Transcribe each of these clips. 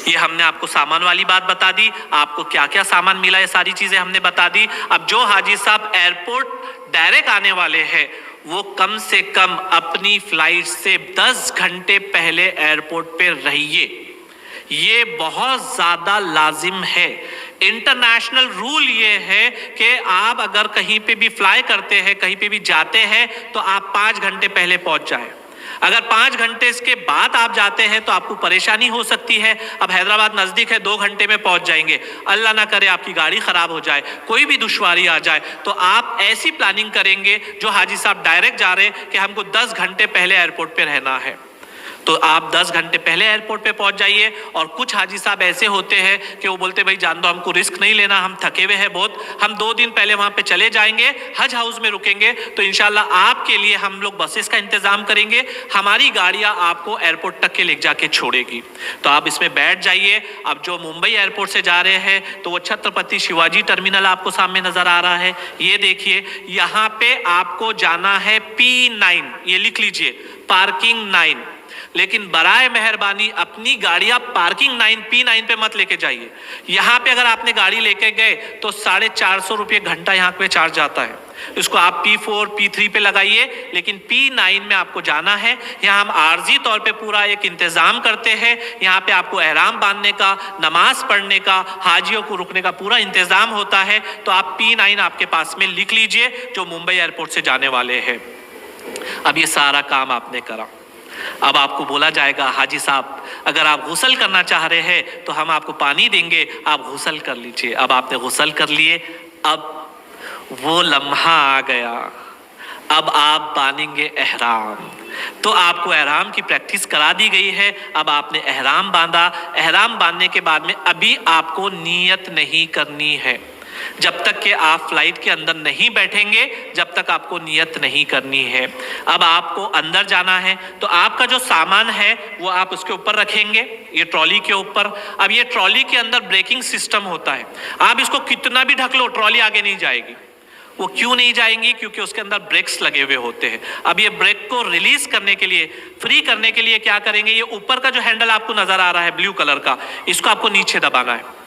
ये हमने आपको सामान वाली बात बता दी, आपको क्या क्या सामान मिला ये सारी चीजें हमने बता दी। अब जो हाजी साहब एयरपोर्ट डायरेक्ट आने वाले हैं वो कम से कम अपनी फ्लाइट से 10 घंटे पहले एयरपोर्ट पे रहिए, ये बहुत ज्यादा लाजिम है। इंटरनेशनल रूल ये है कि आप अगर कहीं पे भी फ्लाई करते हैं, कहीं पे भी जाते हैं तो आप 5 घंटे पहले पहुंच जाए। अगर 5 घंटे के बाद आप जाते हैं तो आपको परेशानी हो सकती है। अब हैदराबाद नजदीक है, 2 घंटे में पहुंच जाएंगे, अल्लाह ना करे आपकी गाड़ी खराब हो जाए, कोई भी दुश्वारी आ जाए, तो आप ऐसी प्लानिंग करेंगे जो हाजी साहब डायरेक्ट जा रहे हैं कि हमको 10 घंटे पहले एयरपोर्ट पे रहना है, तो आप 10 घंटे पहले एयरपोर्ट पे पहुंच जाइए। और कुछ हाजी साहब ऐसे होते हैं कि वो बोलते भाई जान दो, हमको रिस्क नहीं लेना, हम थके हुए हैं बहुत, हम 2 दिन पहले वहां पे चले जाएंगे, हज हाउस में रुकेंगे, तो इंशाल्लाह आपके लिए हम लोग बसेस का इंतजाम करेंगे, हमारी गाड़ियां आपको एयरपोर्ट तक के ले जाके छोड़ेगी, तो आप इसमें बैठ जाइए। अब जो मुंबई एयरपोर्ट से जा रहे हैं तो वो छत्रपति शिवाजी टर्मिनल आपको सामने नजर आ रहा है, ये देखिए, यहाँ पे आपको जाना है P9, ये लिख लीजिए, पार्किंग 9। लेकिन बराए मेहरबानी अपनी गाड़ियां पार्किंग 9 P9 पे मत लेके जाइए। यहाँ पे अगर आपने गाड़ी लेके गए तो 450 रुपये घंटा यहाँ पे चार्ज जाता है, इसको आप P4 P3 पे लगाइए, लेकिन P9 में आपको जाना है। यहाँ हम आर्जी तौर पे पूरा एक इंतजाम करते हैं, यहाँ पे आपको एहराम बांधने का, नमाज पढ़ने का, हाजियों को रुकने का पूरा इंतजाम होता है। तो आप P9 आपके पास में लिख लीजिए जो मुंबई एयरपोर्ट से जाने वाले हैं। अब ये सारा काम आपने करा, अब आपको बोला जाएगा हाजी साहब अगर आप गुस्ल करना चाह रहे हैं तो हम आपको पानी देंगे, आप गुस्ल कर लीजिए। अब आपने गुस्ल कर लिए, अब वो लम्हा आ गया, अब आप बांधेंगे एहराम। तो आपको एहराम की प्रैक्टिस करा दी गई है, अब आपने एहराम बांधा। एहराम बांधने के बाद में अभी आपको नियत नहीं करनी है, जब तक कि आप फ्लाइट के अंदर नहीं बैठेंगे, जब तक आपको नियत नहीं करनी है। अब आपको अंदर जाना है तो आपका जो सामान है वो आप उसके ऊपर रखेंगे, ये ट्रॉली के ऊपर। अब ये ट्रॉली के अंदर ब्रेकिंग सिस्टम होता है, आप इसको कितना भी ढक लो ट्रॉली आगे नहीं जाएगी। वो क्यों नहीं जाएंगी? क्योंकि उसके अंदर ब्रेक्स लगे हुए होते हैं। अब ये ब्रेक को रिलीज करने के लिए, फ्री करने के लिए क्या करेंगे, ये ऊपर का जो हैंडल आपको नजर आ रहा है ब्लू कलर का, इसको आपको नीचे दबाना है।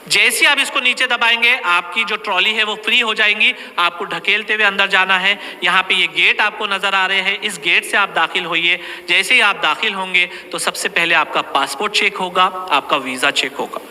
जैसे आप इसको नीचे दबाएंगे आपकी जो ट्रॉली है वो फ्री हो जाएंगी, आपको ढकेलते हुए अंदर जाना है। यहाँ पे ये गेट आपको नजर आ रहे हैं, इस गेट से आप दाखिल होइए। जैसे ही आप दाखिल होंगे तो सबसे पहले आपका पासपोर्ट चेक होगा, आपका वीजा चेक होगा।